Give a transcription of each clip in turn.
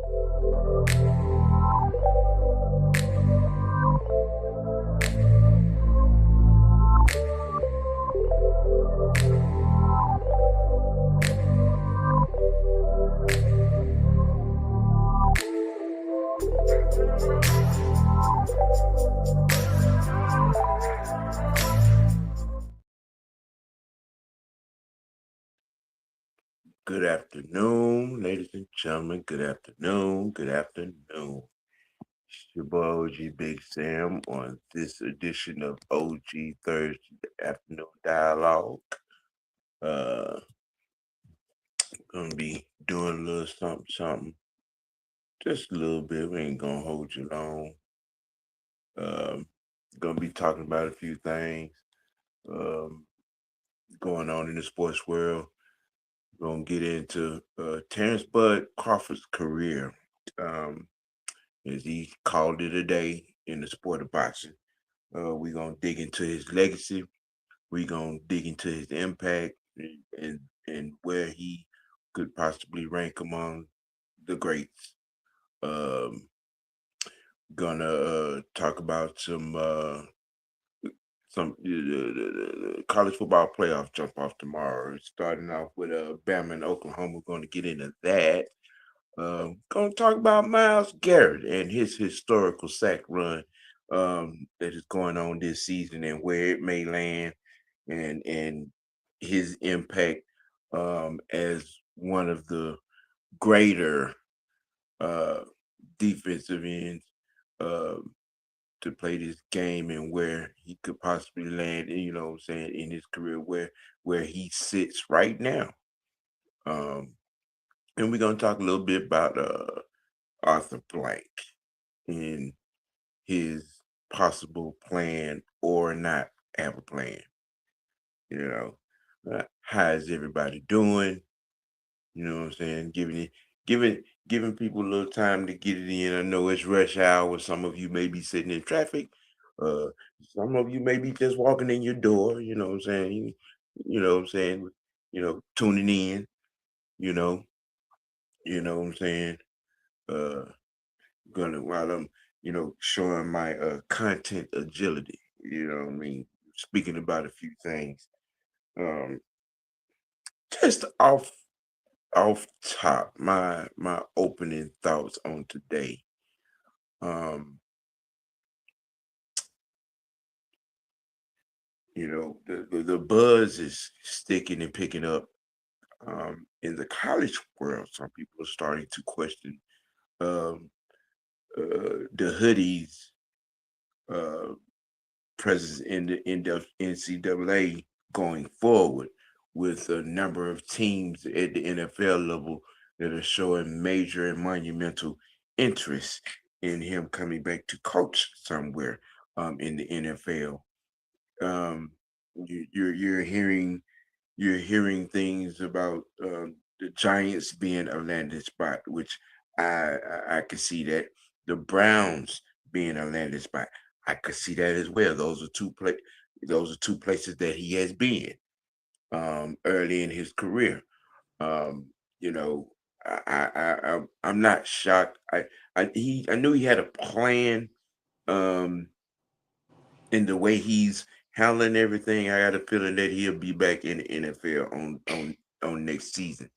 Good afternoon, ladies and gentlemen. Good afternoon. Good afternoon. It's your boy OGBigsam on this edition of OG Thursday Afternoon Dialogue. Gonna be doing a little something. Just a little bit. We ain't gonna hold you long. Gonna be talking about a few things going on in the sports world. Gonna get into Terrance Crawford's career, as he called it a day in the sport of boxing. We're gonna dig into his legacy. We're gonna dig into his impact and where he could possibly rank among the greats. Gonna talk about some the college football playoff jump off tomorrow. Starting off with Bama and Oklahoma. We're going to get into that. Going to talk about Myles Garrett and his historical sack run that is going on this season and where it may land, and his impact as one of the greater defensive ends to play this game, and where he could possibly land, you know what I'm saying, in his career, where he sits right now. And we're going to talk a little bit about Arthur Blank and his possible plan or not have a plan. You know, how is everybody doing? You know what I'm saying? Giving people a little time to get it in. I know it's rush hour. Some of you may be sitting in traffic. Some of you may be just walking in your door. You know what I'm saying? You know what I'm saying? Tuning in. You know what I'm saying? While I'm showing my content agility. You know what I mean? Speaking about a few things. Just off top, my opening thoughts on today. The buzz is sticking and picking up in the college world. Some people are starting to question the hoodies presence in the NCAA going forward, with a number of teams at the NFL level that are showing major and monumental interest in him coming back to coach somewhere in the NFL. You're hearing things about the Giants being a landing spot, which I could see that. The Browns being a landing spot, I could see that as well. Those are two places that he has been early in his career. You know, I'm not shocked. I knew he had a plan in the way he's handling everything. I got a feeling that he'll be back in the NFL on next season.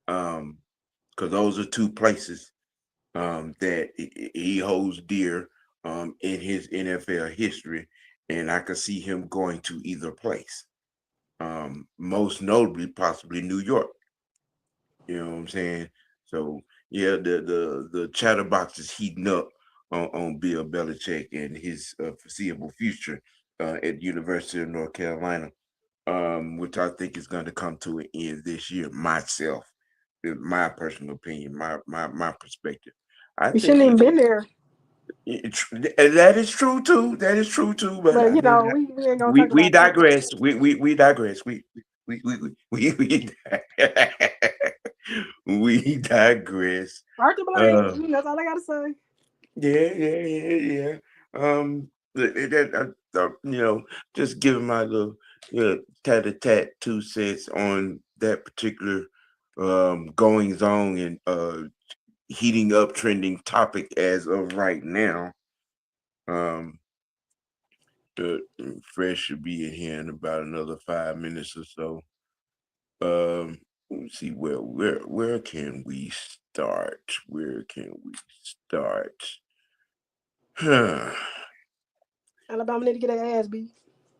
Because those are two places that he holds dear in his NFL history, and I could see him going to either place. Most notably, possibly New York. You know what I'm saying? So yeah, the chatterbox is heating up on Bill Belichick and his foreseeable future at the University of North Carolina, which I think is going to come to an end this year. Myself, in my personal opinion, my perspective. I You think shouldn't even been there. that is true too. That is true too. But But I mean, we ain't gonna talk we about that. digress. We digress. We we digress. Arthur Blank, that's all I gotta say. Yeah. Just giving my little tat 2 cents on that particular goings on and heating up trending topic as of right now. The Fresh should be in here in about another 5 minutes or so. Let's see where can we start? Where can we start? Alabama need to get their ass beat.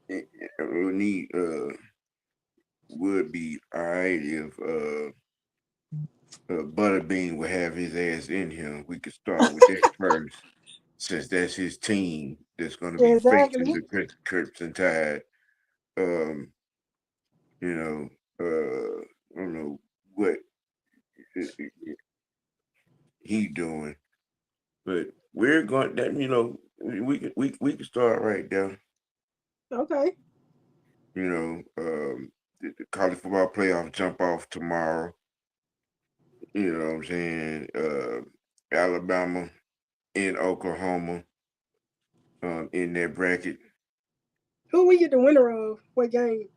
We need would be alright if Butterbean would have his ass in here. We could start with that first, since that's his team that's going to be facing Exactly. the Crimson Tide. Um, you know, I don't know what he doing, but we're going that we can start right there. Okay. The college football playoff jump off tomorrow. You know what I'm saying? Alabama in Oklahoma, in that bracket. Who we get the winner of? What game?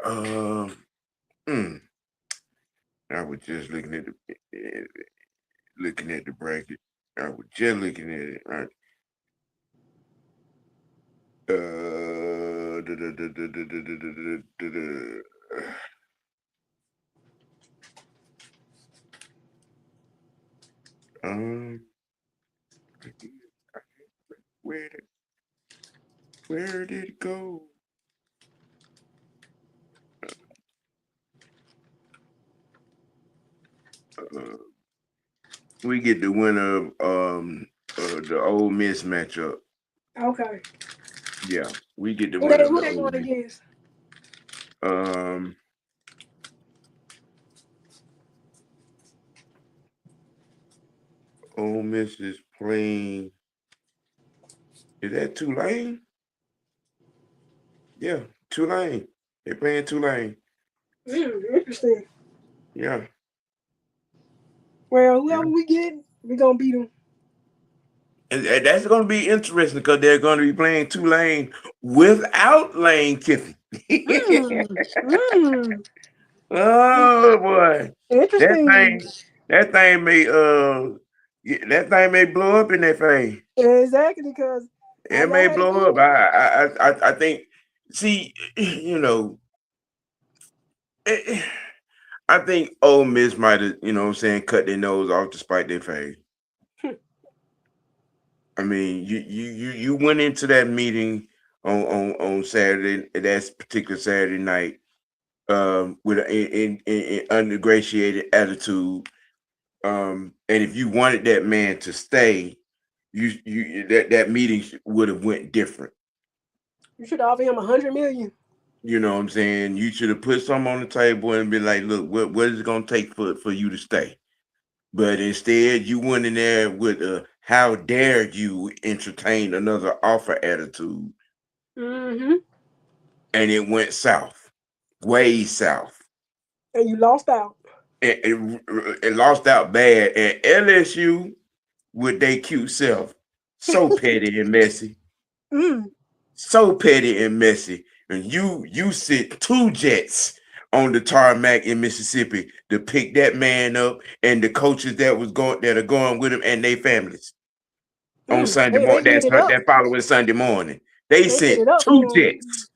I was just looking at the bracket. I was just looking at it. Right? Um, where did it go? We get the winner of the Ole Miss matchup. Okay. Yeah, we get the Who winner they of who the they Ole going Miss. against? Ole Miss is playing. Is that Tulane? Yeah, Tulane. They're playing Tulane. Interesting. Yeah. Well, whoever we get, we gonna beat them. And that's going to be interesting because they're going to be playing Tulane without Lane Kiffin. Oh boy, that Interesting. thing, that thing may blow up in their face. Exactly, because It all y'all may had to blow up. do. I think. See, I think Ole Miss might have, what I'm saying, cut their nose off to spite their face. I mean, you went into that meeting on Saturday, that particular Saturday night, with an unnegotiated attitude. And if you wanted that man to stay, that meeting would have went different. You should offer him $100 million. You know what I'm saying? You should have put something on the table and be like, look, what is it gonna take for you to stay? But instead, you went in there with a how dare you entertain another offer attitude. Mm-hmm. And it went south, way south. And you lost out. It lost out bad. And LSU, with their cute self, so petty and messy. So petty and messy. And you sit 2 jets on the tarmac in Mississippi to pick that man up and the coaches that are going with him and their families on Sunday morning. That following Sunday morning. They set sent it up 2 jets.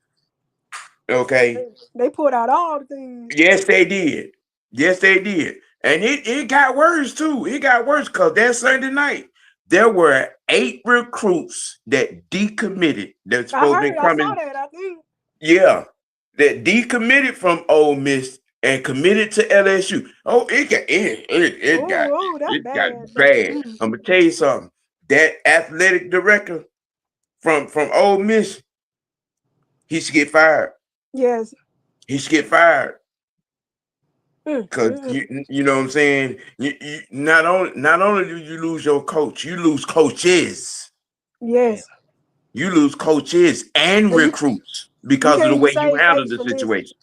Okay. They pulled out all the things. Yes, they did. Yes, they did. And it got worse too. It got worse because that Sunday night, there were 8 recruits that decommitted. That's supposed to be coming. I saw that, I think. Yeah, that decommitted from Ole Miss and committed to LSU. Oh, it got bad. I'm gonna tell you something. That athletic director from Ole Miss, he should get fired. Yes, he should get fired. Because you know what I'm saying. You not only do you lose your coach, you lose coaches. Yes, you lose coaches and recruits because of the way you handle the situation.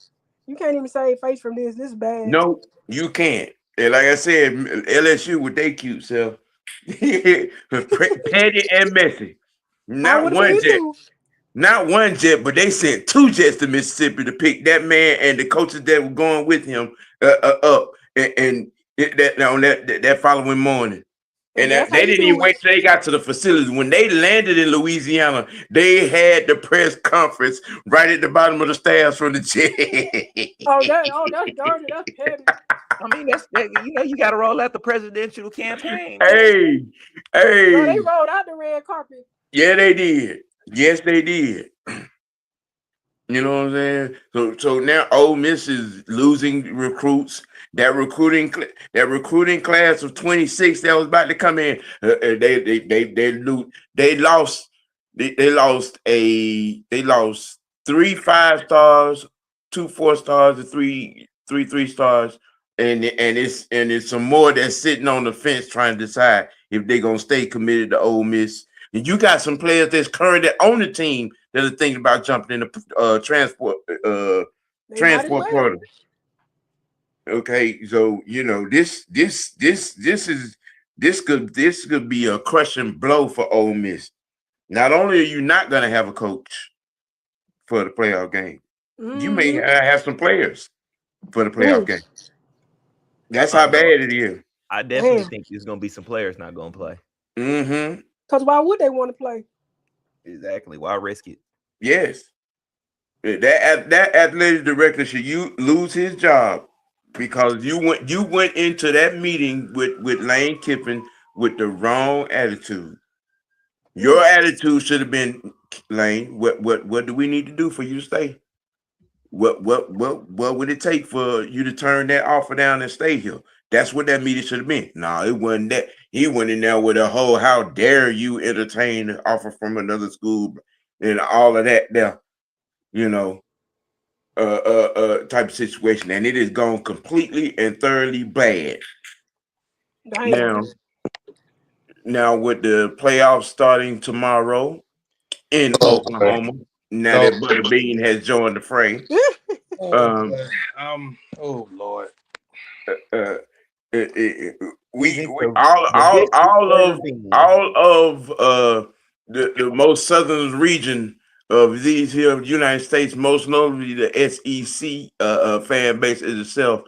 You can't even save face from this. This is bad. No, you can't. And like I said, LSU with their cute self, petty and messy. Not one jet, but they sent 2 jets to Mississippi to pick that man and the coaches that were going with him up. And That following morning. And That's how they you didn't even do it. wait till they got to the facility. When they landed in Louisiana, they had the press conference right at the bottom of the stairs from the jet. That's dirty. That's petty. I mean, you got to roll out the presidential campaign, man. Hey, Bro, they hey, rolled out the red carpet. yeah, they did. Yes, they did. You know what I'm saying? So now Ole Miss is losing recruits. That recruiting class of 26 that was about to come in, they lost they lost 3 5 stars, 2 4 stars, and 3 stars, and it's some more that's sitting on the fence trying to decide if they're gonna stay committed to Ole Miss. And you got some players that's currently on the team that are thinking about jumping in the They might as transport well. portal. Okay, so you know this could be a crushing blow for Ole Miss. Not only are you not going to have a coach for the playoff game, you may have some players for the playoff game. That's how bad it is. I definitely think there's going to be some players not going to play. Mm-hmm. Because why would they want to play? Exactly. Why risk it? Yes. That athletic director should lose his job because you went into that meeting with Lane Kiffin with the wrong attitude. Your attitude should have been, Lane, what do we need to do for you to stay? What would it take for you to turn that offer down and stay here? That's what that meeting should have been. No, it wasn't that. He went in there with a whole "how dare you entertain an offer from another school" and all of that there, you know, type of situation, and it is gone completely and thoroughly bad. Damn. Now with the playoffs starting tomorrow in Oklahoma, now that Butterbean has joined the fray. Oh Lord. We all of the most southern region of these here United States, most notably the SEC fan base itself,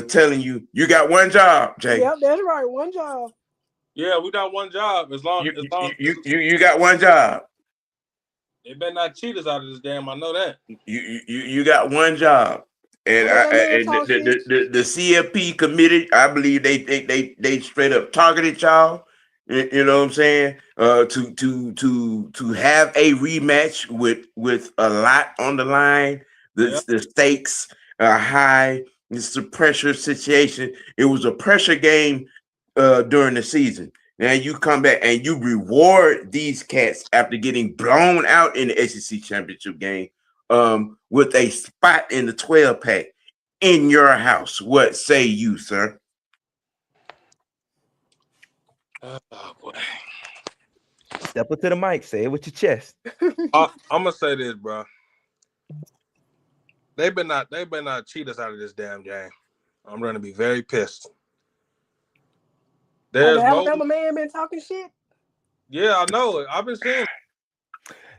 telling you got one job, Jay. Yep, that's right, one job. Yeah, we got one job. As long you got one job. They better not cheat us out of this game. I know that. You got one job. And the CFP committed, I believe they straight up targeted y'all. You know what I'm saying? To have a rematch with a lot on the line. The stakes are high. It's a pressure situation. It was a pressure game during the season. Now you come back and you reward these cats after getting blown out in the SEC championship game with a spot in the 12 pack in your house. What say you, sir? Oh boy. Step up to the mic. Say it with your chest. I'm gonna say this, bro. They better not cheat us out of this damn game. I'm gonna be very pissed. There's the Alabama man been talking shit. Yeah, I know it. I've been seeing.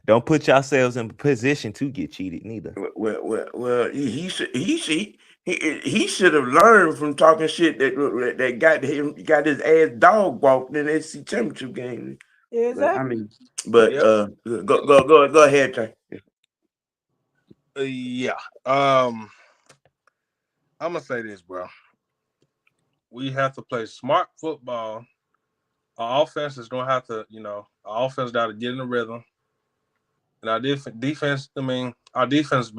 Don't put yourselves in position to get cheated, neither. Well, he should have learned from talking shit that got his ass dog walked in the SEC championship game. Yeah, exactly. Go ahead, Trey. Yeah. I'm gonna say this, bro. We have to play smart football. Our offense is gonna have to, our offense got to get in the rhythm. And our defense, our defense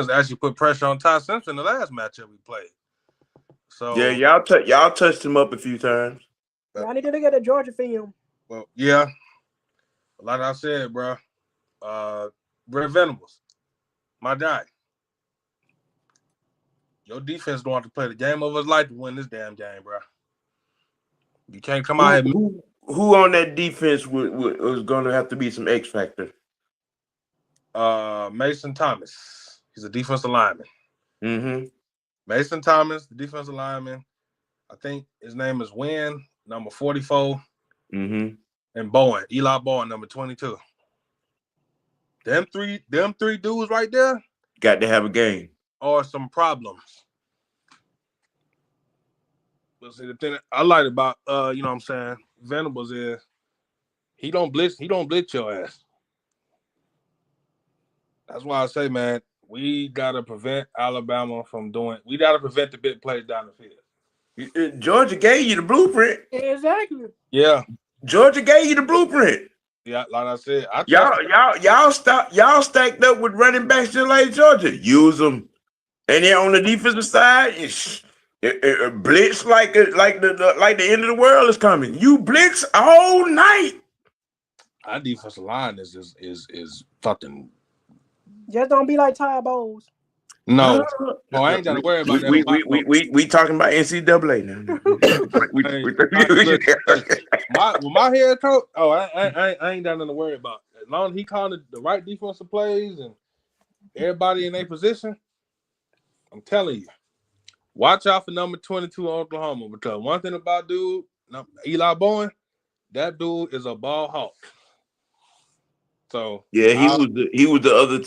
actually put pressure on Ty Simpson the last matchup we played. So yeah, y'all touched him up a few times. I need to look at the Georgia film. Well, yeah, like I said, bro, Brent Venables, my guy. Your defense going to play the game of his life to win this damn game, bro. You can't come out here. Who on that defense was going to have to be some X factor? Mason Thomas. He's a defensive lineman. Mm-hmm. Mason Thomas, the defensive lineman. I think his name is Wynn, number 44. Mm-hmm. And Bowen, Eli Bowen, number 22. Them three dudes right there got to have a game. Or some problems. But see, the thing I like about you know what I'm saying, Venables is he don't blitz your ass. That's why I say, man, we gotta prevent Alabama from we gotta prevent the big plays down the field. Georgia gave you the blueprint. Exactly. Yeah. Georgia gave you the blueprint. Yeah, like I said, y'all stacked up with running backs just like Georgia. Use them, and then on the defensive side, it blitz like the end of the world is coming. You blitz all night. Our defensive line is fucking. Just don't be like Ty Bowles. No, I ain't got to worry about that. We talking about NCAA now. my head coach. Oh, I ain't got nothing to worry about. As long as he called the right defensive plays and everybody in their position, I'm telling you, watch out for number 22 Oklahoma, because one thing about Eli Bowen, that dude is a ball hawk. So yeah, he was the other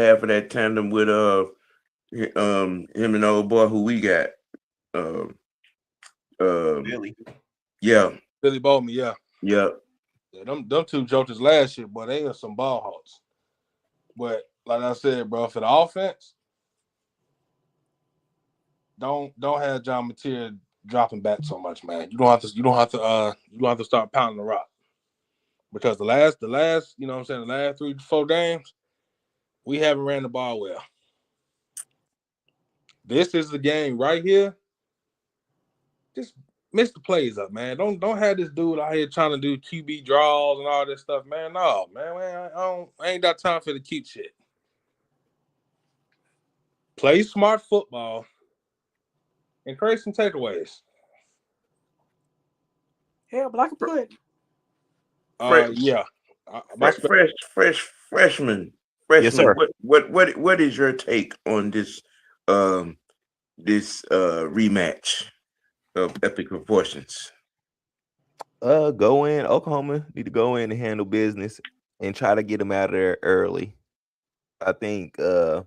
half of that tandem with him and the old boy who we got. Billy. Yeah. Billy Bowman, yeah. Yeah. Them two jokers last year, boy, they are some ball hawks. But like I said, bro, for the offense, don't have John Mateer dropping back so much, man. You don't have to start pounding the rock. Because the last, you know what I'm saying, the last 3-4 games, we haven't ran the ball well. This is the game right here. Just miss the plays up, man. Don't have this dude out here trying to do QB draws and all this stuff, man. No, man, I ain't got time for the cute shit. Play smart football and create some takeaways. Hell, but I can put. Yeah. Freshman. Yes, sir. What is your take on this rematch of epic proportions? Go in. Oklahoma need to go in and handle business and try to get them out of there early. I think the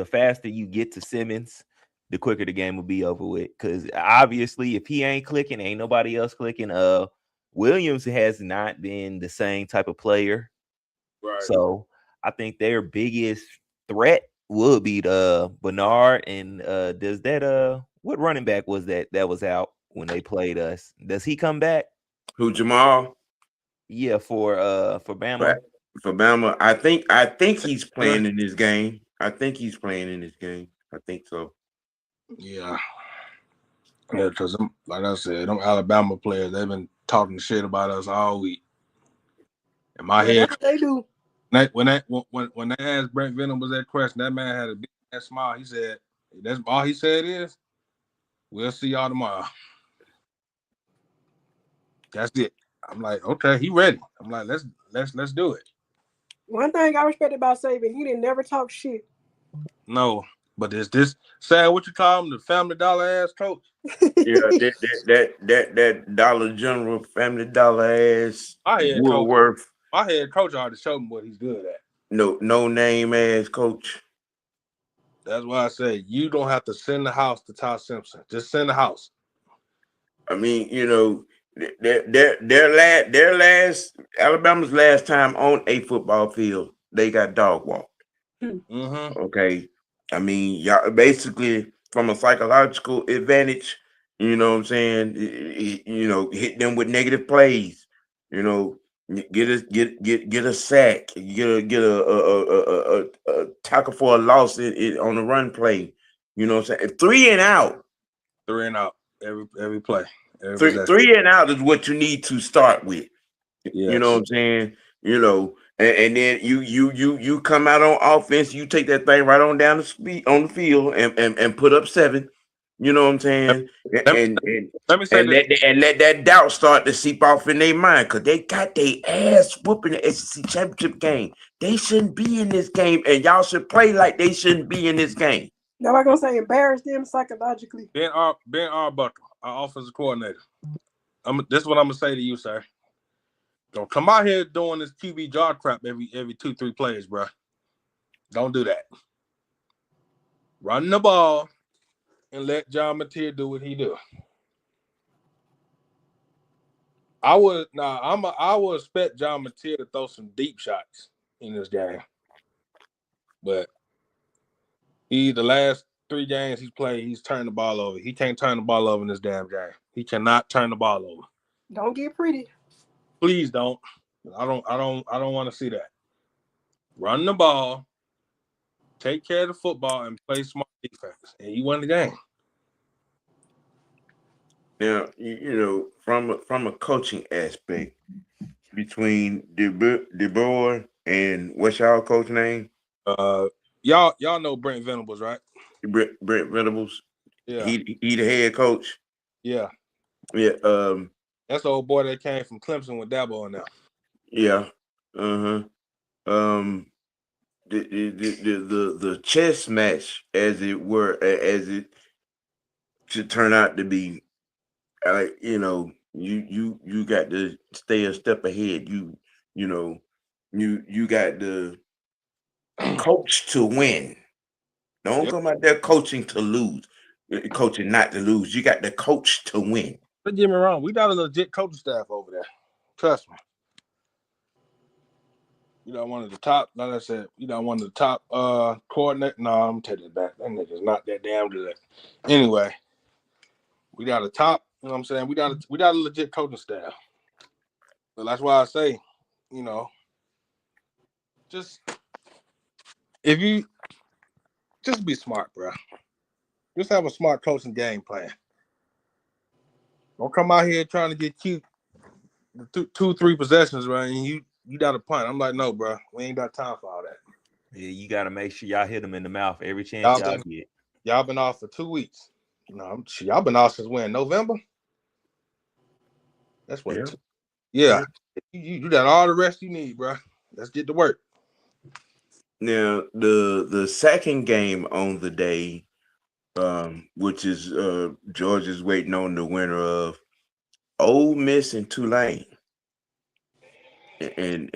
faster you get to Simmons, the quicker the game will be over with. Because obviously, if he ain't clicking, ain't nobody else clicking. Williams has not been the same type of player. Right. So I think their biggest threat would be Bernard. And does that what running back was that was out when they played us? Does he come back? Who, Jamal? Yeah, for Bama. For Bama, I think he's playing in this game. I think so. Yeah. Yeah, because like I said, them Alabama players, they've been talking shit about us all week. In my head, That's what they do. When they asked Brent Venables that question, that man had a big ass smile. He said, "That's all he said is, we'll see y'all tomorrow." That's it. I'm like, okay, he ready. I'm like, let's do it. One thing I respect about Saban, he didn't never talk shit. No, but is this sad? What you call him, the Family Dollar ass coach? Yeah, that Dollar General, Family Dollar ass Woolworth. My head coach already showed him what he's good at. No name ass coach. That's why I say you don't have to send the house to Todd Simpson. Just send the house. I mean, you know, their last Alabama's last time on a football field, they got dog walked. Mm-hmm. Okay, I mean, y'all basically from a psychological advantage, you know what I'm saying? You know, hit them with negative plays. You know, get a sack, get a tackle for a loss on the run play. You know what I'm saying? 3 and out. 3 and out every play. Three and out is what you need to start with. Yes. You know what I'm saying? You know, and then you come out on offense, you take that thing right on down the field and put up 7. You know what I'm saying? And let that doubt start to seep off in their mind, because they got their ass whooping the SEC championship game. They shouldn't be in this game, and y'all should play like they shouldn't be in this game. Now I'm gonna say embarrass them psychologically. Ben Arbuckle, our offensive coordinator. This is what I'm gonna say to you, sir. Don't come out here doing this QB jaw crap every 2-3 plays, bro. Don't do that. Run the ball and let John Mateer do what he do. I would expect John Mateer to throw some deep shots in this game, but the last 3 games he's played, he's turned the ball over. He can't turn the ball over in this damn game. He cannot turn the ball over. Don't get pretty. Please don't. I don't want to see that. Run the ball, take care of the football, and play smart defense, and he won the game. Now, from a coaching aspect, between DeBoer and what's y'all coach name? Y'all know Brent Venables, right? Brent Venables. Yeah. He the head coach. Yeah. Yeah. That's the old boy that came from Clemson with Dabo in there. Yeah. The chess match, as it were, as it should turn out to be, you got to stay a step ahead. You got to coach to win. Don't come out there coaching to lose, coaching not to lose. You got to coach to win. Don't get me wrong. We got a legit coaching staff over there. Trust me. You got one of the top, like I said, one of the top coordinator. No, I'm gonna take it back. That nigga's not that damn good. Anyway, we got a top, you know what I'm saying? We got a legit coaching staff. So that's why I say, just if you just be smart, bro. Just have a smart coaching game plan. Don't come out here trying to get cute 2-3 possessions, right? And you got a punt. I'm like, no, bro. We ain't got time for all that. Yeah, you got to make sure y'all hit them in the mouth every chance y'all get. Y'all been off for 2 weeks. Y'all been off since when? November? That's what. Yeah. You got all the rest you need, bro. Let's get to work. Now, the second game on the day, which is Georgia's waiting on the winner of Ole Miss and Tulane. And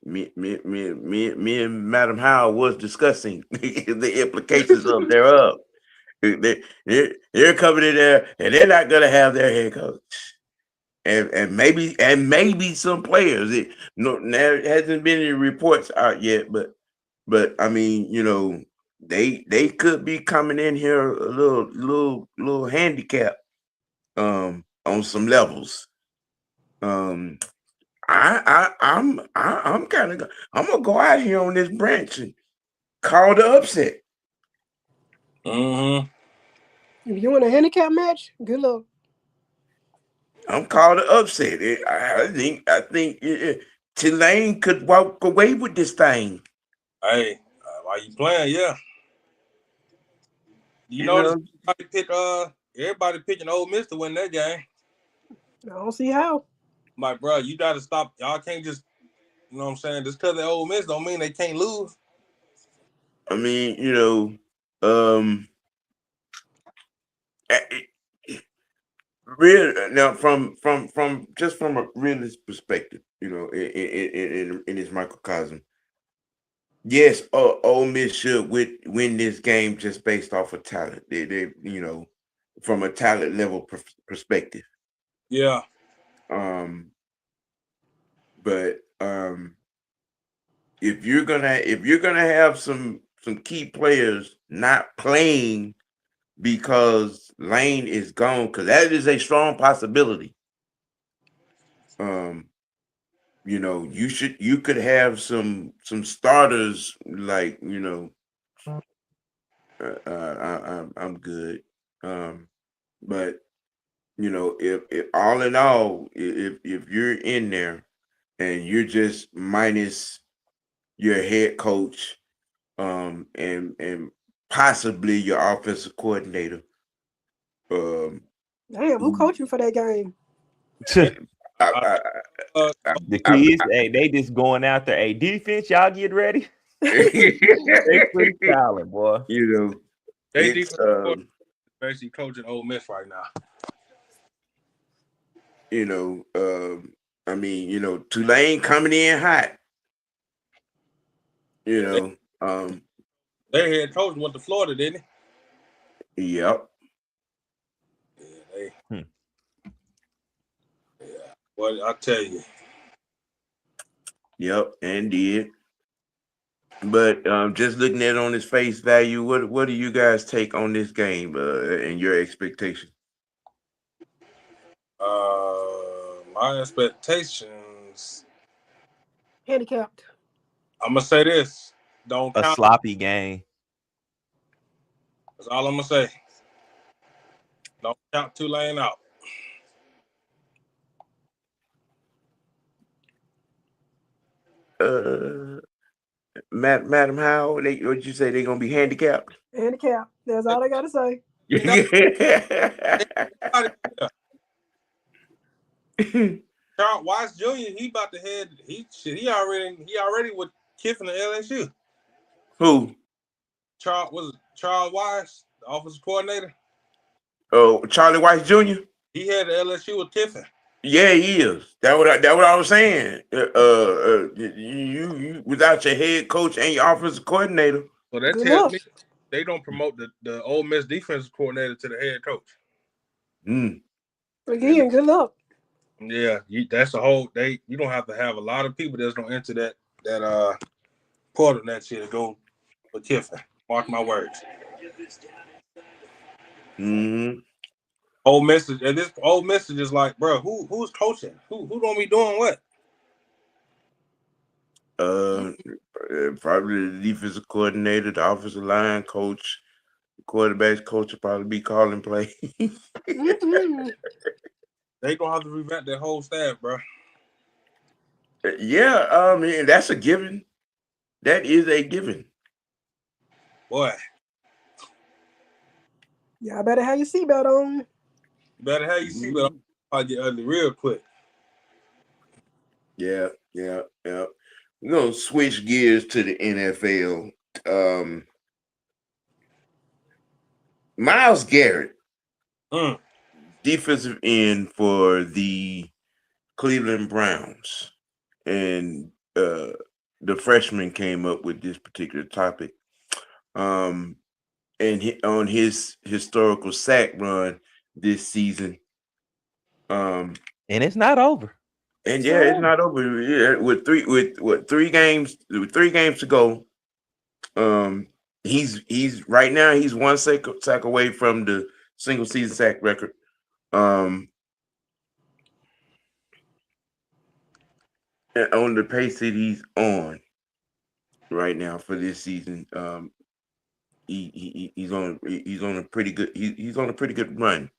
me and Madam Howell was discussing the implications of thereof. They're coming in there and they're not gonna have their head coach. And maybe some players. There hasn't been any reports out yet, but I mean, they could be coming in here a little handicapped on some levels. I'm gonna go out here on this branch and call the upset. Mm-hmm. If you want a handicap match, good luck. I'm calling the upset. I think Tulane could walk away with this thing. Hey, while you playing, yeah. You know, everybody picking Ole Miss to win that game. I don't see how. My bro, you got to stop. Y'all can't just, you know what I'm saying? Just because they're Ole Miss don't mean they can't lose. I mean, real now from a realist perspective, in this microcosm. Yes, Ole Miss should win this game just based off of talent. They from a talent level perspective. Yeah. But if you're gonna have some key players not playing because Lane is gone, because that is a strong possibility. You could have some starters like I'm good. But if all in all, if you're in there and you're just minus your head coach, and possibly your offensive coordinator. Damn, who coaching for that game? The kids, they just going out there. Hey, defense, y'all get ready. They freestyling, boy. They basically coaching Ole Miss right now. Tulane coming in hot. Their head coach went to Florida, didn't Yep. Yeah, well, I tell you. Yep, and did. But just looking at it on its face value, what do you guys take on this game and your expectation? My expectations. Handicapped. I'm gonna say this. Don't A count. sloppy game. That's all I'm gonna say. Don't count Tulane out. Madam How what you say they're gonna be handicapped? Handicapped. That's all I gotta say. Charles Weiss Jr. He about to head. He already with Kiffin to LSU. Who? Charles Weiss, the offensive coordinator. Oh, Charlie Weiss Jr. He had the LSU with Kiffin. Yeah, he is. That what I was saying. You without your head coach and your offensive coordinator. So that Good tells luck. me they don't promote the Ole Miss defensive coordinator to the head coach. Again, good luck. Yeah, that's a whole. You don't have to have a lot of people that's gonna enter that portal next year to go for Kiffin. Mark my words. Ole Miss is just like, bro, who's coaching? Who gonna be doing what? Probably the defensive coordinator, the offensive line coach, the quarterbacks coach will probably be calling play. They gonna have to revamp their whole staff, bro. Yeah, I mean that's a given. That is a given. Boy. Y'all better have your seatbelt on. You better have your seatbelt. I'll get ugly real quick. Yeah. We're gonna switch gears to the NFL. Myles Garrett, defensive end for the Cleveland Browns, and the freshman came up with this particular topic. And on his historical sack run this season, and it's not over. And it's not over. Yeah, with three games to go. He's right now he's one sack away from the single season sack record. On the pace that he's on right now for this season, he's on a pretty good run.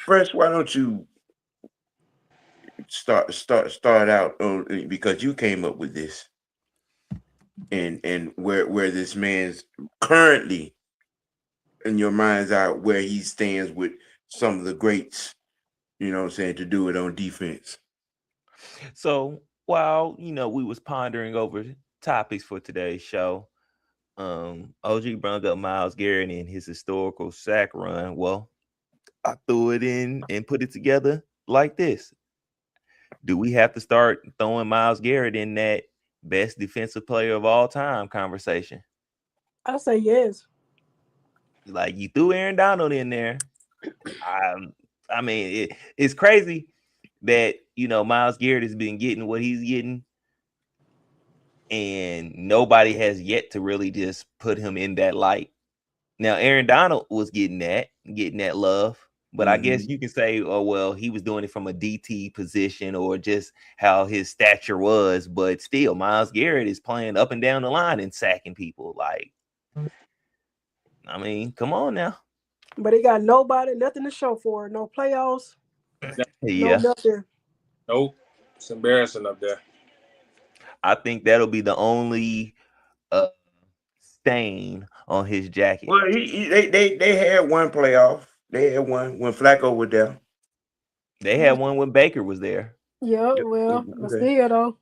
Fresh, why don't you start out because you came up with this, and where this man's currently in your mind's eye, where he stands with some of the greats, you know what I'm saying, to do it on defense. So while we was pondering over topics for today's show, OG brought up Myles Garrett and his historical sack run. Well, I threw it in and put it together like this. Do we have to start throwing Myles Garrett in that best defensive player of all time conversation? I say yes. Like, you threw Aaron Donald in there. I mean, it's crazy that Myles Garrett has been getting what he's getting, and nobody has yet to really just put him in that light. Now, Aaron Donald was getting that love, but I guess you can say, oh, well, he was doing it from a DT position or just how his stature was. But still, Myles Garrett is playing up and down the line and sacking people. Like, I mean, come on now. But he got nothing to show for it. No playoffs. Yeah. No nothing. Nope. It's embarrassing up there. I think that'll be the only stain on his jacket. Well, they had one playoff. They had one when Flacco was there. They had one when Baker was there. Yeah, well, but still though.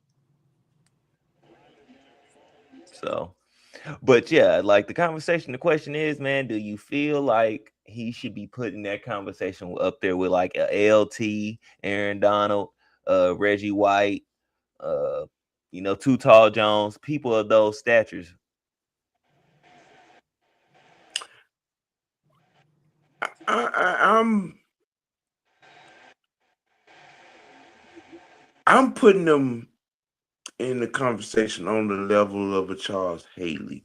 So, but yeah, like the question is, man, do you feel like he should be putting that conversation up there with like a LT, Aaron Donald, Reggie White, Too Tall Jones, people of those statures. I'm putting them in the conversation on the level of a Charles Haley.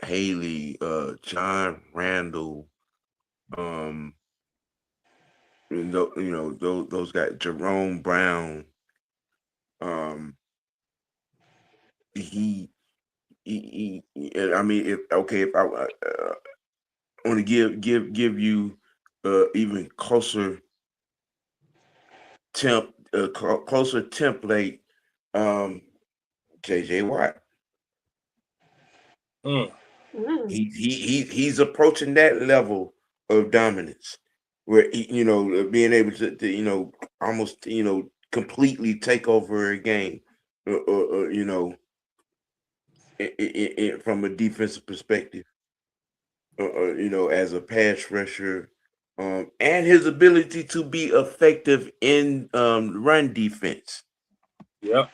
Haley, John Randall, those guys, Jerome Brown. I mean, if I want to give you even closer template, JJ Watt. He's approaching that level of dominance where being able to almost completely take over a game, from a defensive perspective, as a pass rusher, and his ability to be effective in run defense. Yep.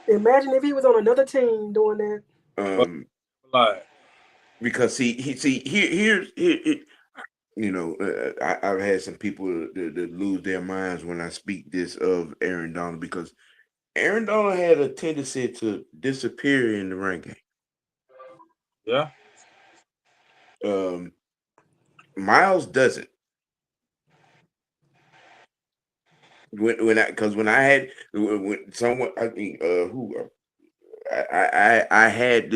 Imagine if he was on another team doing that. Because here's I've had some people that lose their minds when I speak this of Aaron Donald, because Aaron Donald had a tendency to disappear in the run game. Yeah. Myles doesn't. When someone, I think I had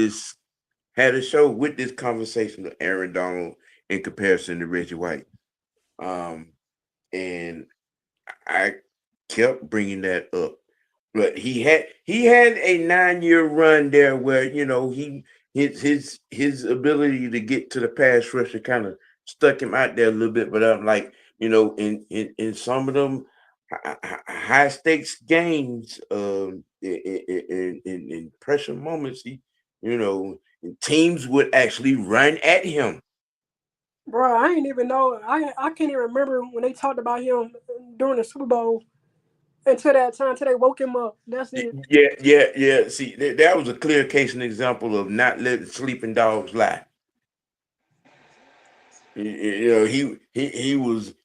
a show with this conversation of Aaron Donald in comparison to Reggie White, and I kept bringing that up. But he had a 9-year run there where his ability to get to the pass rusher kind of stuck him out there a little bit. But I'm like, in some of them high stakes games, in pressure moments, teams would actually run at him. Bro, I ain't even know. I can't even remember when they talked about him during the Super Bowl. Until that time, till they woke him up. That's it. Yeah. See, that was a clear case and example of not letting sleeping dogs lie. He was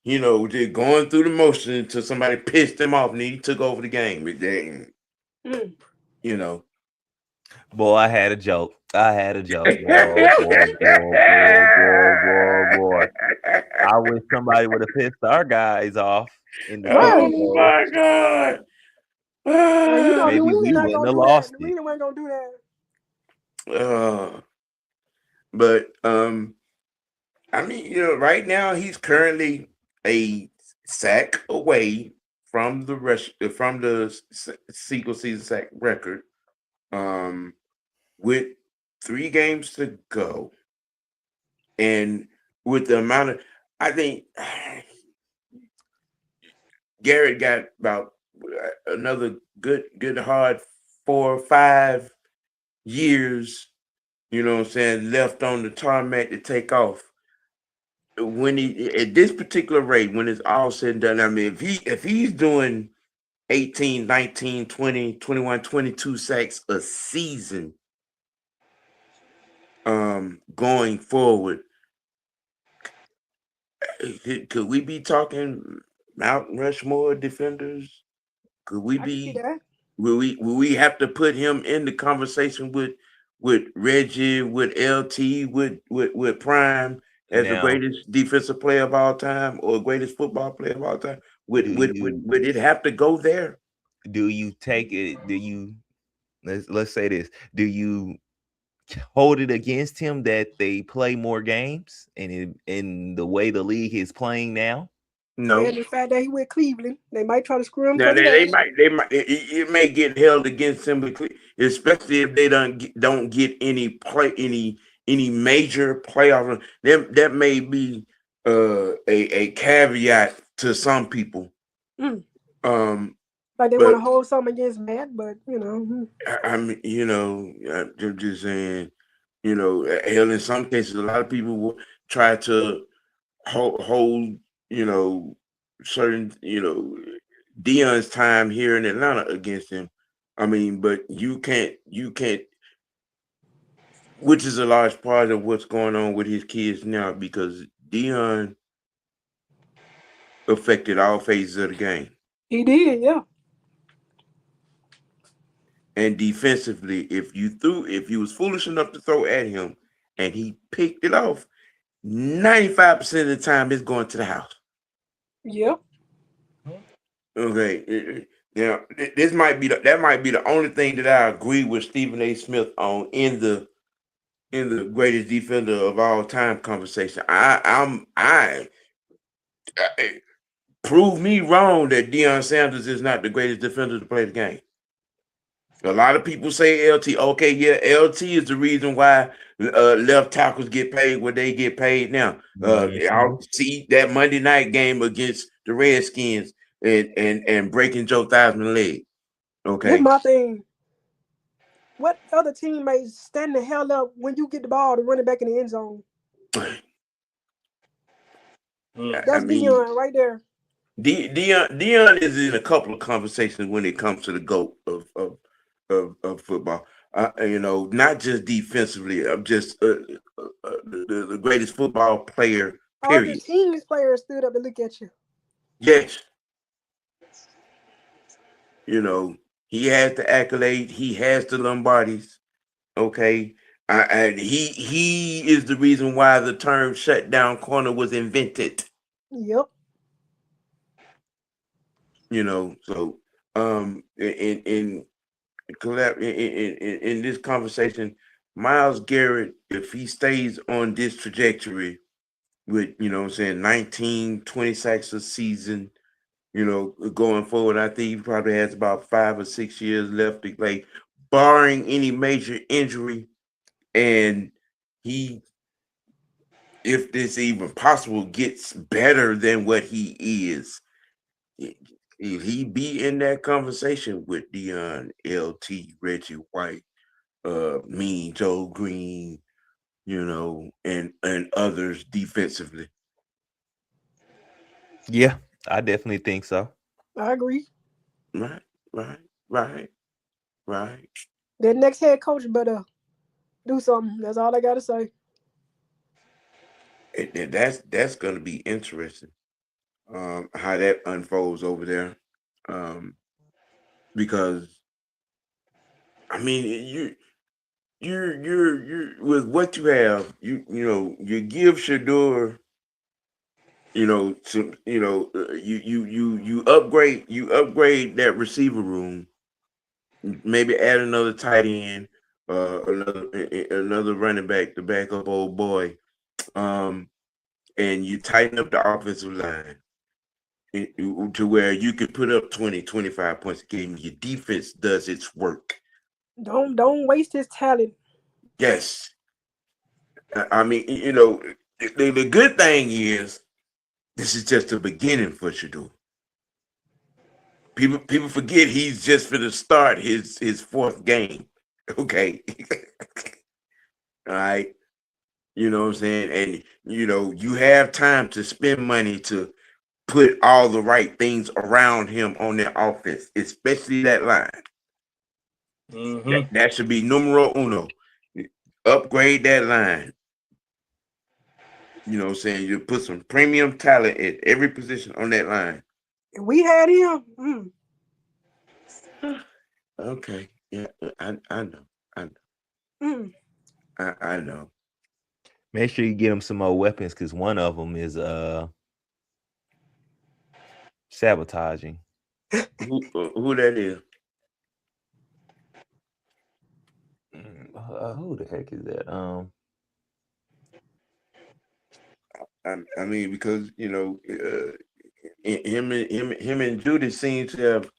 just going through the motion until somebody pissed him off and he took over the game. Boy, I had a joke. Boy. I wish somebody would have pissed our guys off in the Super Bowl. My God. Maybe we wouldn't have lost it. We weren't gonna do that. But I mean, right now he's currently a sack away from the single season sack record, with 3 games to go, and with the amount of, I think Garrett got about another good hard 4 or 5 years, left on the tarmac to take off. When he at this particular rate, when it's all said and done, I mean, if he's doing 18, 19, 20, 21, 22 sacks a season, going forward, could we be talking Mount Rushmore defenders? Could we be? Will we have to put him in the conversation with Reggie, with LT, with Prime as the greatest defensive player of all time or greatest football player of all time? Would it have to go there? Do you take it? Do you let's say this? Do you hold it against him that they play more games and in the way the league is playing now? No. And the fact that he went Cleveland, they might try to screw him. Now they might. It may get held against him, especially if they don't get any major playoff. That may be a caveat to some people. Like they want to hold something against Matt, but I mean, I'm just saying, hell, in some cases, a lot of people will try to hold certain Deion's time here in Atlanta against him. I mean, but you can't, which is a large part of what's going on with his kids now, because Deion affected all phases of the game. He did, yeah. And defensively, if you was foolish enough to throw at him and he picked it off, 95% of the time it's going to the house. Yep. Okay. Now that might be the only thing that I agree with Stephen A. Smith on in the greatest defender of all time conversation. I prove me wrong that Deion Sanders is not the greatest defender to play the game. A lot of people say LT. Okay, yeah, LT is the reason why left tackles get paid what they get paid now. I'll see that Monday night game against the Redskins and breaking Joe Theismann's leg. Okay, Here's my thing. What other teammates stand the hell up when you get the ball to run it back in the end zone? That's Deion right there. Deion is in a couple of conversations when it comes to the GOAT of football. Not just defensively. I'm just the greatest football player. Period. All your team's players stood up and look at you. Yes. He has the accolade. He has the Lombardis. Okay. And he is the reason why the term shutdown corner was invented. Yep. So in this conversation, Myles Garrett, if he stays on this trajectory with 19, 20 sacks a season, going forward, I think he probably has about 5 or 6 years left to play, barring any major injury. And he, if this even possible, gets better than what he is, he be in that conversation with Deion, LT, Reggie White, Mean Joe Green, and others defensively. Yeah, I definitely think so. I agree. Right. The next head coach better do something. That's all I gotta say. And that's going to be interesting. How that unfolds over there, because I mean you're with what you have, you give Shador, some, you upgrade that receiver room, maybe add another tight end, another running back to back up old boy, and you tighten up the offensive line to where you can put up 20, 25 points a game. Your defense does its work. Don't waste his talent. Yes. I mean, the good thing is this is just the beginning for Shador. People forget he's just for the start his fourth game. Okay. All right. You know what I'm saying? And you have time to spend money to put all the right things around him on their offense, especially that line. That should be numero uno. Upgrade that line. You know what I'm saying? You put some premium talent at every position on that line. If we had him. Okay. Yeah, I know. I know. Make sure you get him some more weapons, because one of them is sabotaging. Who that is? Who the heck is that? I mean, because him and Judy seem to have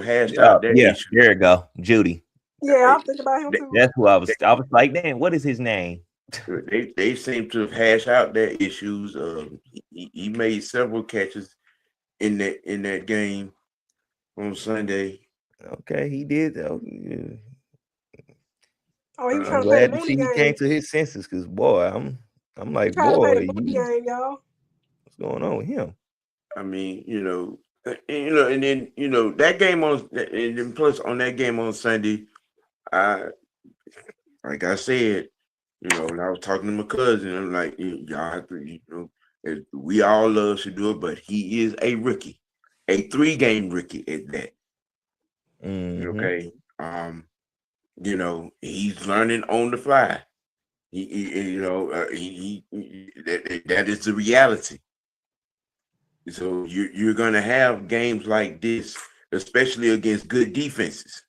hashed out that issue. There you go, Judy. Yeah, I'm thinking about him too. That's who I was like, damn, what is his name? They seem to have hashed out their issues. He made several catches in that game on Sunday. Okay, he did. He was I'm glad to see he came to his senses, because boy, I'm like, boy, game, y'all. going on with him? I mean, and then that game on, and then plus on that game on Sunday, like I said, when I was talking to my cousin, I'm like, y'all have to, we all love Shador, but he is a rookie, a 3-game rookie at that. Okay, he's learning on the fly. That is the reality. So you're gonna have games like this, especially against good defenses.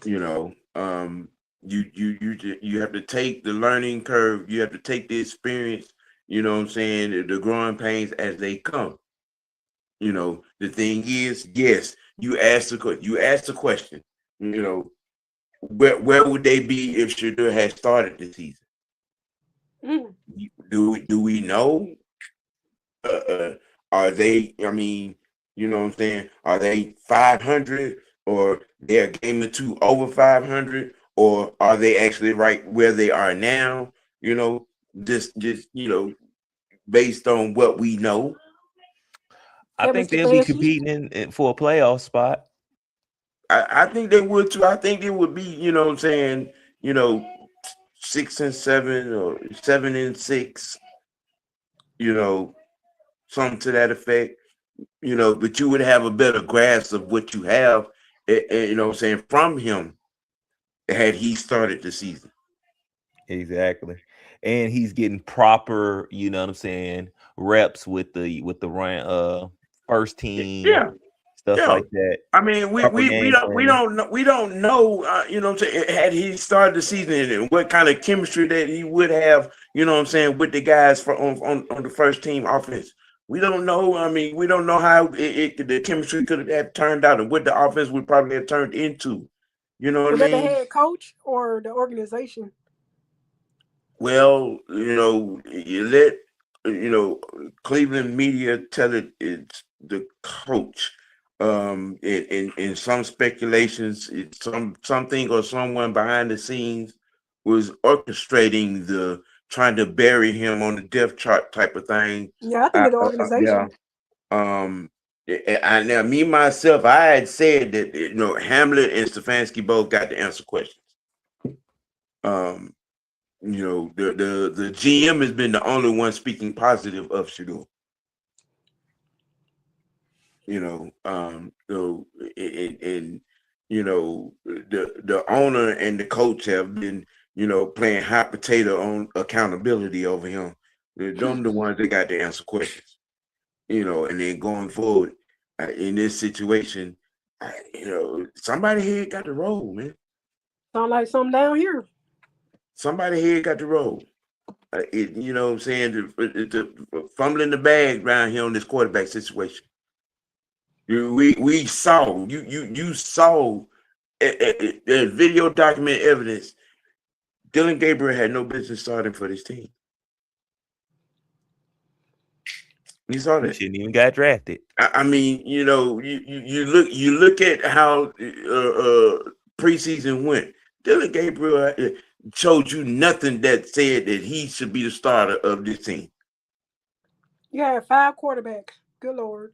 You have to take the learning curve. You have to take the experience. You know what I'm saying? The growing pains as they come. The thing is, yes, you asked the question. Where would they be if Shador had started the season? Do we know? Are they? I mean, you know what I'm saying? Are they 500, or they're a game or two over 500, or are they actually right where they are now? Just based on what we know. I think they'll be competing for a playoff spot. I think they would too. I think it would be, 6-7 or 7-6, something to that effect, but you would have a better grasp of what you have, from him had he started the season. Exactly. And he's getting proper, reps with the first team, stuff like that. I mean, we don't know, had he started the season and what kind of chemistry that he would have, with the guys on the first team offense. We don't know. I mean, we don't know how the chemistry could have turned out and what the offense would probably have turned into. You know what I mean? The head coach or the organization? Well, you let Cleveland media tell it's the coach. In some speculations, it's something or someone behind the scenes was orchestrating the trying to bury him on the depth chart type of thing. Yeah, I think the organization. Now me myself, I had said that Hamlet and Stefanski both got to answer questions. The GM has been the only one speaking positive of Shador. The owner and the coach have been, playing hot potato on accountability over him. They're the ones that got to answer questions. And then going forward in this situation, somebody here got to roll, man. Sound like something down here. Somebody here got to roll. You know what I'm saying? The fumbling the bag around here on this quarterback situation. We saw you saw video document evidence. Dillon Gabriel had no business starting for this team. You saw that. He shouldn't even got drafted. I mean, you look at how preseason went. Dillon Gabriel showed you nothing that said that he should be the starter of this team. You had 5 quarterbacks. Good Lord.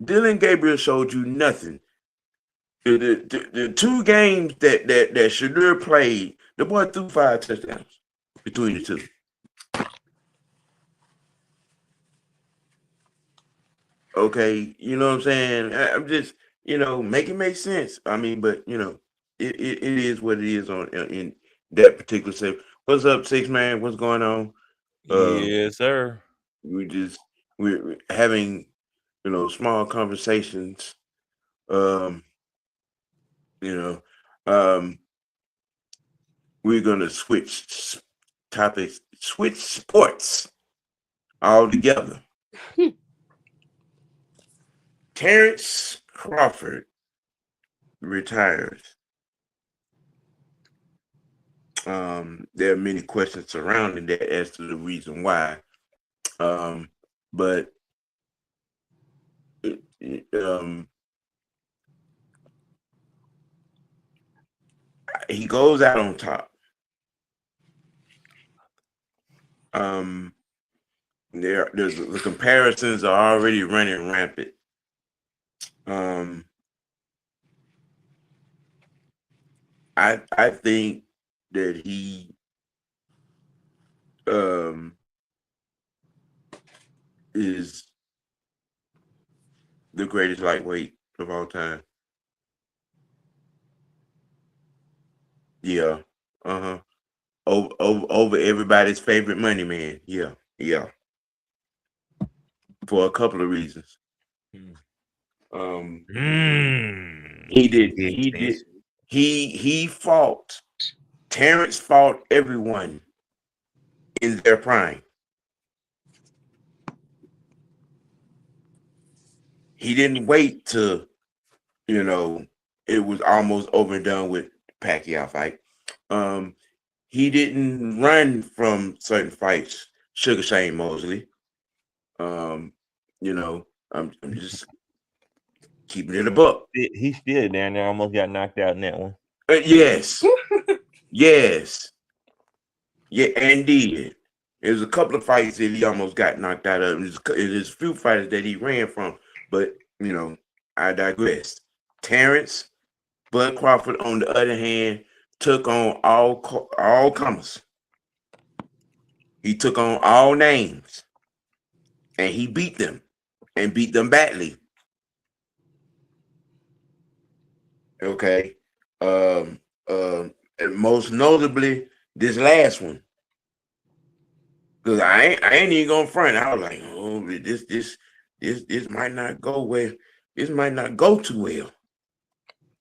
Dillon Gabriel showed you nothing. The 2 games that Shador played, the boy threw 5 touchdowns between the 2. Okay, you know what I'm saying? I'm just, make it make sense. I mean, but it is what it is in that particular set. What's up, 6 man? What's going on? Yes, sir. We're having, small conversations. We're gonna switch topics, switch sports altogether. Terrance Crawford retires. There are many questions surrounding that as to the reason why. But he goes out on top. there's the comparisons are already running rampant. I think that he is the greatest lightweight of all time. Yeah. Uh-huh. Over everybody's favorite money man. Yeah. Yeah. For a couple of reasons. He did. He fought. Terrance fought everyone in their prime. He didn't wait till, it was almost over and done with Pacquiao fight. He didn't run from certain fights. Sugar Shane Mosley. I'm just keeping it a buck. He still down there. Almost got knocked out in that one. Yes. Yes. Yeah, and did. There's a couple of fights that he almost got knocked out of. There's a few fighters that he ran from, but I digress. Terrance, Bud Crawford, on the other hand, took on all comers. He took on all names, and he beat them, and beat them badly. Okay, and most notably this last one. Cause I ain't even gonna front. I was like, oh, this might not go well. This might not go too well.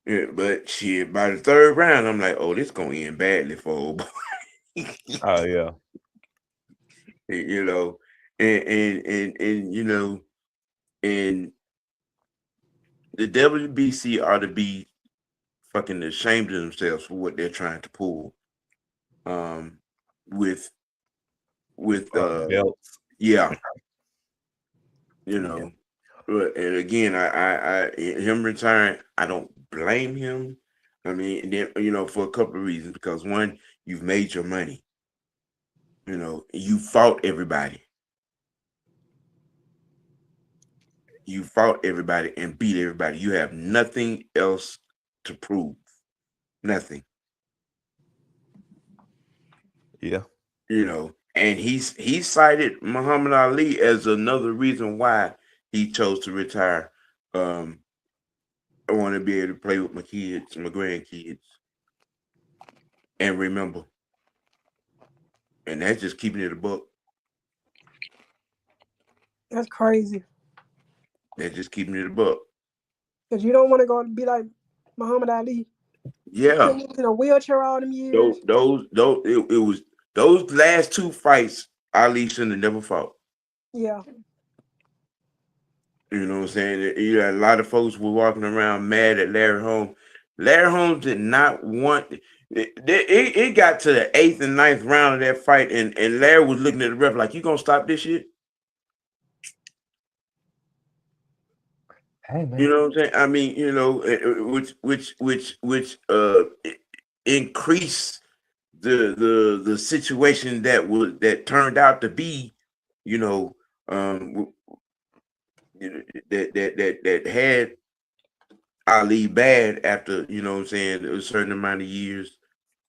Yeah, but shit, by the third round, I'm like, oh, this gonna end badly for old boy. Oh yeah. And the WBC ought to be fucking ashamed of themselves for what they're trying to pull. With belts. Yeah. And again, I him retiring, I don't blame him. I mean, then, for a couple of reasons. Because one, you've made your money. You fought everybody. You fought everybody and beat everybody. You have nothing else to prove. Nothing. Yeah. And he cited Muhammad Ali as another reason why he chose to retire. I want to be able to play with my kids, my grandkids, and remember. And that's just keeping it a buck. That's crazy. That's just keeping it a buck. Because you don't want to go and be like Muhammad Ali. Yeah. He was in a wheelchair all them years. It was those last two fights Ali shouldn't have never fought. Yeah. You know what I'm saying? A lot of folks were walking around mad at Larry Holmes. Larry Holmes did not want it got to the 8th and 9th round of that fight, and Larry was looking at the ref like, you gonna stop this shit? Hey man. You know what I'm saying? I mean, which increased the situation that turned out to be, that had Ali bad after, a certain amount of years,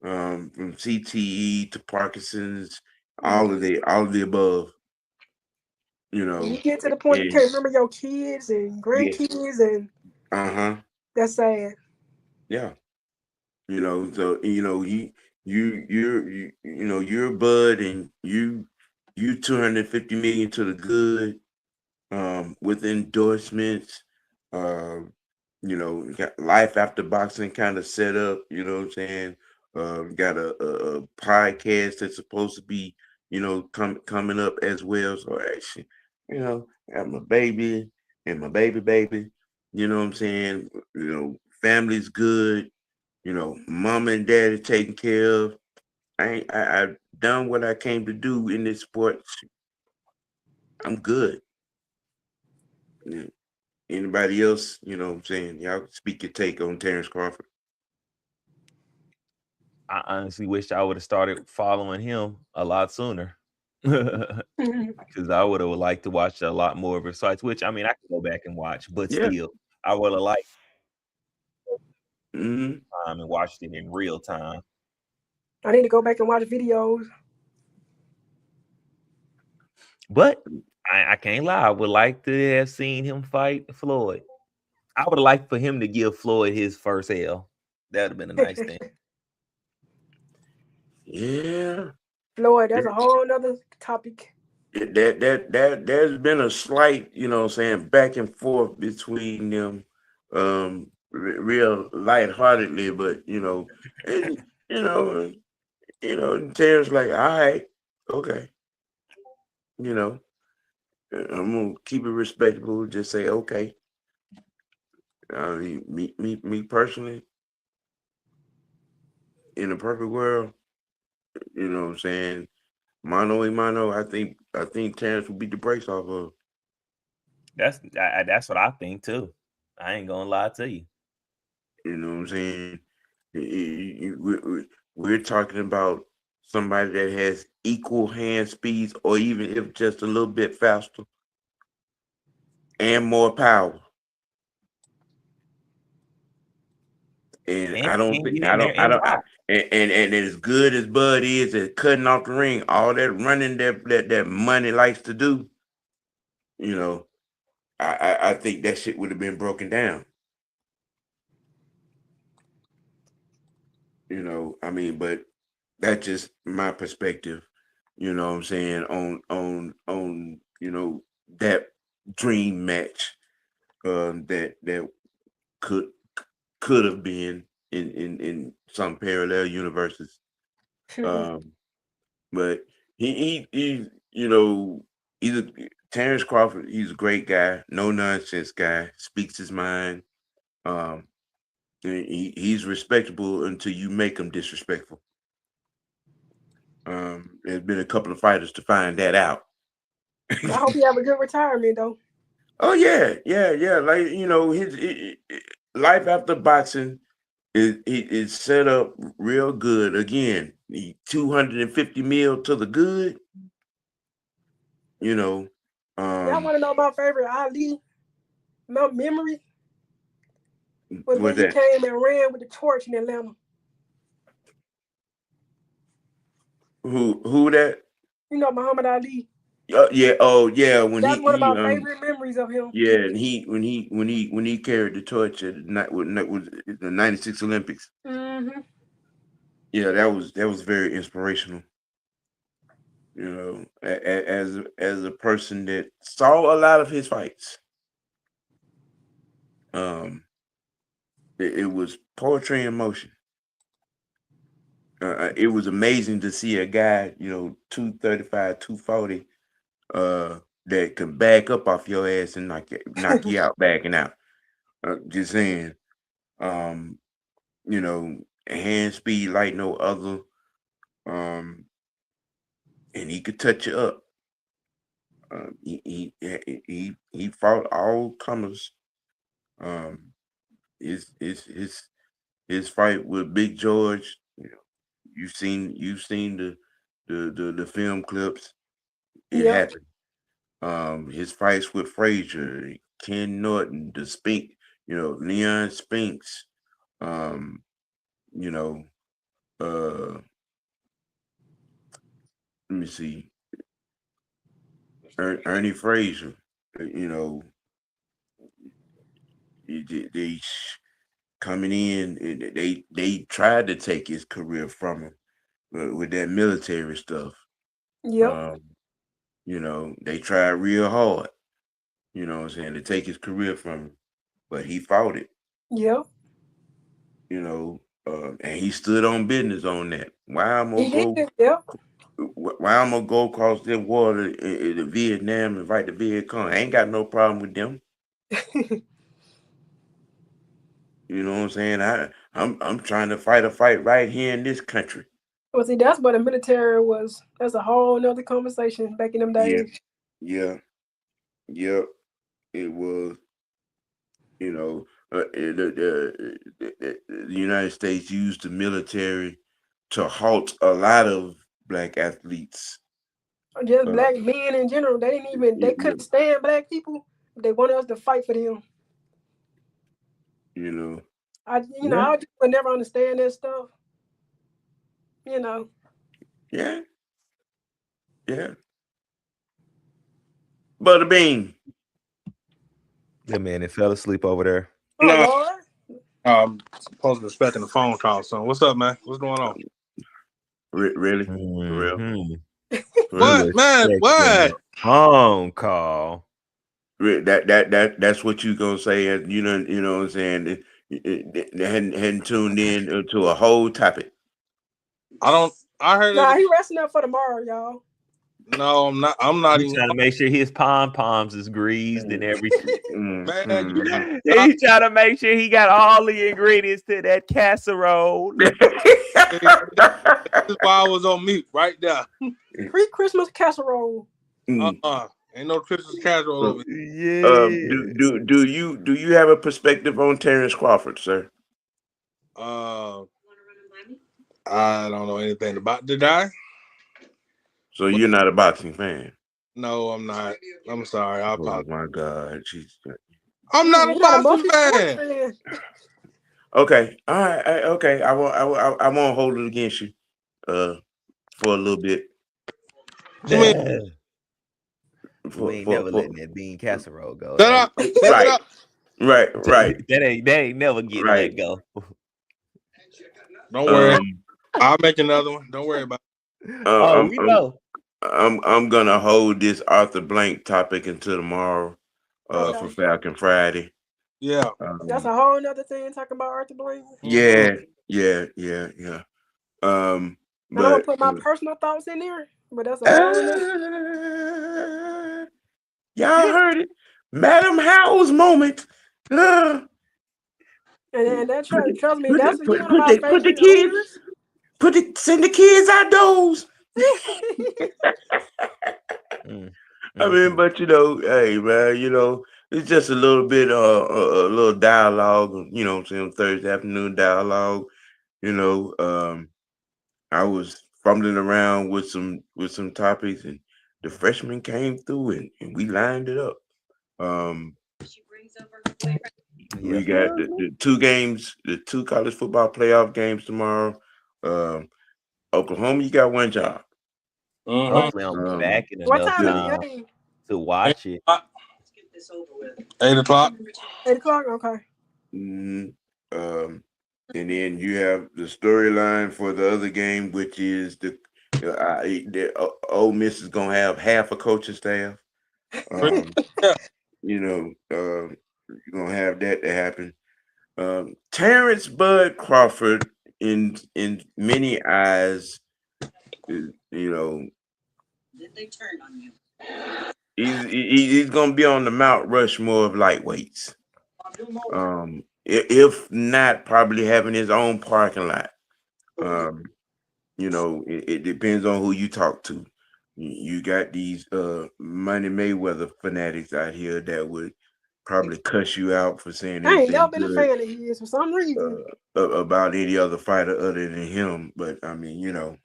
from CTE to Parkinson's, all of the above. You get to the point you can't remember your kids and grandkids, and that's sad. Yeah. So you're Bud, and you 250 million to the good, with endorsements, got life after boxing kind of set up, you know what I'm saying? Got a podcast that's supposed to be, coming up as well. So actually, got my baby and my baby, you know what I'm saying? Family's good, mom and dad is taken care of. I've done what I came to do in this sport. I'm good. Yeah. Anybody else, you know what I'm saying? Y'all speak your take on Terrance Crawford. I honestly wish I would have started following him a lot sooner. Because I would have liked to watch a lot more of his fights, which I mean I could go back and watch, but Yeah. still, I would have liked Mm-hmm. time and watched it in real time. I need to go back and watch videos. But I can't lie, I would like to have seen him fight Floyd. I would have liked for him to give Floyd his first L. That would have been a nice thing. Yeah. Floyd, that's a whole nother topic. There's been a slight, back and forth between them, real lightheartedly, but and, you know, Terrence like, all right, okay, you know, I'm gonna keep it respectable. Just say okay. I mean, me personally, in a perfect world, you know what I'm saying, mano a mano. I think Terrence will beat the brakes off of. That's what I think too. I ain't gonna lie to you. You know what I'm saying? We're talking about somebody that has equal hand speeds, or even if just a little bit faster and more power. And And I don't think get in there I and don't rock. and as good as Bud is at cutting off the ring, all that running that money likes to do, you know, I think that shit would have been broken down. I mean, but that's just my perspective. You know what I'm saying on that dream match, that could could have been in some parallel universes. Um, but he's a Terrence Crawford. He's a great guy, no nonsense guy, speaks his mind. Um, he's respectable until you make him disrespectful. There's been a couple of fighters to find that out. I hope you have a good retirement, though. Oh yeah, yeah. Like his life after boxing is set up real good. Again, 250 mil to the good. You know, Y'all want to know my favorite Ali memory? Was when what's he that? came and ran with the torch in Atlanta. Who that? You know Muhammad Ali. Yeah. Oh yeah. When That's one of he my favorite memories of him. yeah, and when he carried the torch at the '96 Olympics. Mm-hmm. Yeah, that was very inspirational. As a person that saw a lot of his fights, um, it was poetry in motion. It was amazing to see a guy, 235, 240, that can back up off your ass and knock you out, backing out. Just saying, um, hand speed like no other, um, and he could touch you up. He fought all comers. Um, his fight with Big George. You've seen the film clips. It Yep. happened. His fights with Frazier, Ken Norton, the Spink, Leon Spinks. Um, you know, let me see, Ernie Frazier. You know, they coming in. They tried to take his career from him, with that military stuff. Yep. Um, they tried real hard. You know what I'm saying, to take his career from him, but he fought it. Yep. And he stood on business on that. Why I'm He gonna did. go? Yep. Why I'm gonna go across the water in Vietnam and fight the Viet Cong? I ain't got no problem with them. You know what I'm saying? I'm trying to fight a fight right here in this country. Well, see, that's what the military was. That's a whole nother conversation back in them Yeah, days. yeah, yep. It was. The United States used the military to halt a lot of black athletes Just black men in general. They didn't even. They couldn't stand black people. They wanted us to fight for them. You know. I just would never understand that stuff. You know. Yeah. Yeah. Butterbean. That man that fell asleep over there. Oh No. Lord. Supposed to be expecting a phone call soon. What's up, man? What's going on? Really? For real? What, man? What? Phone call. That's what you gonna say, and you know what I'm saying. They hadn't tuned in to a whole topic. I heard Nah, it. he resting up for tomorrow, y'all. No, I'm not. I'm not He's even trying to make sure his pom-poms is greased and everything. man. You got He's trying to make sure he got all the ingredients to that casserole. This is why I was on mute right there. Pre-Christmas casserole. Ain't no Christmas casserole over here. Yeah. Do you have a perspective on Terrance Crawford, sir? I don't know anything about the guy. So you're not a boxing fan? No, I'm not. I'm sorry. I apologize. Oh my God, I'm not a boxing fan. Okay, all right, okay. I won't hold it against you, for a little bit. We ain't never letting that bean casserole go. Shut up. Right. That ain't never getting let go. Don't worry. I'll make another one. Don't worry about it. We know. I'm gonna hold this Arthur Blank topic until tomorrow, for Falcon Friday. Yeah. That's a whole nother thing talking about Arthur Blank. Yeah. But I'm gonna put my personal thoughts in there, but that's a whole nother. Y'all heard it, Madam Howell's moment. And that trust me, that's one of my favorite kids. Send the kids outdoors. I mean, but hey man, it's just a little bit a little dialogue, what I'm saying, Thursday afternoon dialogue. I was fumbling around with some topics, and the freshmen came through and we lined it up. We got the 2 games, the 2 college football playoff games tomorrow. Oklahoma, you got 1 job. Hopefully I'm back in enough time to watch it. Let's get this over with. 8 o'clock. 8 o'clock, okay. And then you have the storyline for the other game, which is the Ole Miss is gonna have half a coaching staff. You're gonna have that to happen. Terrance Bud Crawford, in many eyes, did they turn on you? He's gonna be on the Mount Rushmore of lightweights. If not, probably having his own parking lot. It depends on who you talk to. You got these Money Mayweather fanatics out here that would probably cuss you out for saying I ain't never anything been a fan of his for some reason. About any other fighter other than him. But I mean,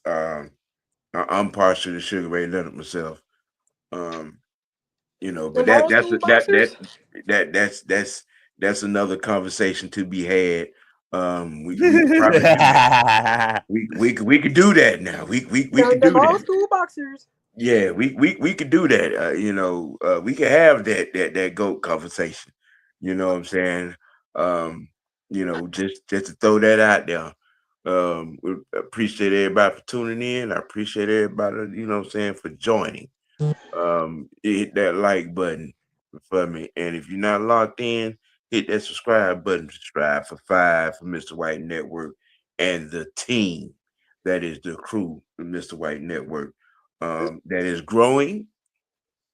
I'm partial to Sugar Ray Leonard myself. But that's another conversation to be had. We could probably do that. we could do that now. We could do that. Old school boxers. Yeah, we could do that. We could have that GOAT conversation. You know what I'm saying? Just to throw that out there. We appreciate everybody for tuning in. I appreciate everybody, for joining. Hit that like button for me. And if you're not locked in, hit that subscribe button. Subscribe for 5 for Mr. White Network and the team that is the crew of Mr. White Network, that is growing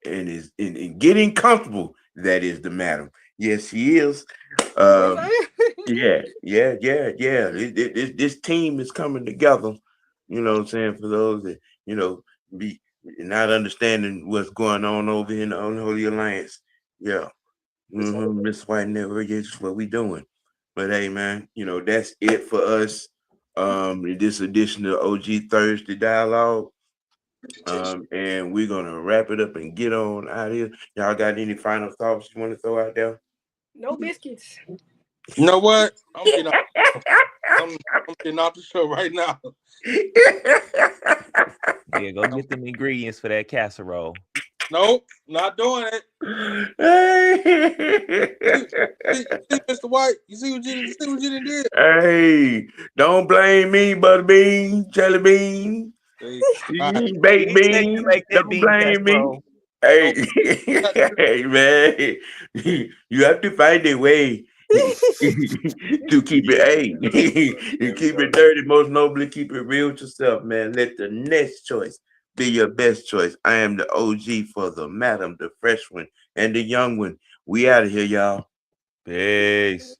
and is in getting comfortable. That is the madam. Yes, he is. Yeah. This team is coming together. You know what I'm saying? For those that be not understanding what's going on over here in the Unholy Alliance. Yeah. Miss White Network, is what we doing. But hey, man, that's it for us. In this edition of OG Thursday Dialogue. And we're gonna wrap it up and get on out of here. Y'all got any final thoughts you want to throw out there? No biscuits. You know what? I'm getting off the show right now. Yeah, go get them ingredients for that casserole. Nope, not doing it. See, Mr. White, you see what you did? Hey, don't blame me, butterbean, jelly bean, Right. baked bean. Like that Don't bean blame me. casserole. Hey, hey, man, you have to find a way to keep it. Hey, you keep it dirty. Most nobly, keep it real with yourself, man. Let the next choice be your best choice. I am the OG for the madam, the fresh one, and the young one. We out of here, y'all. Peace.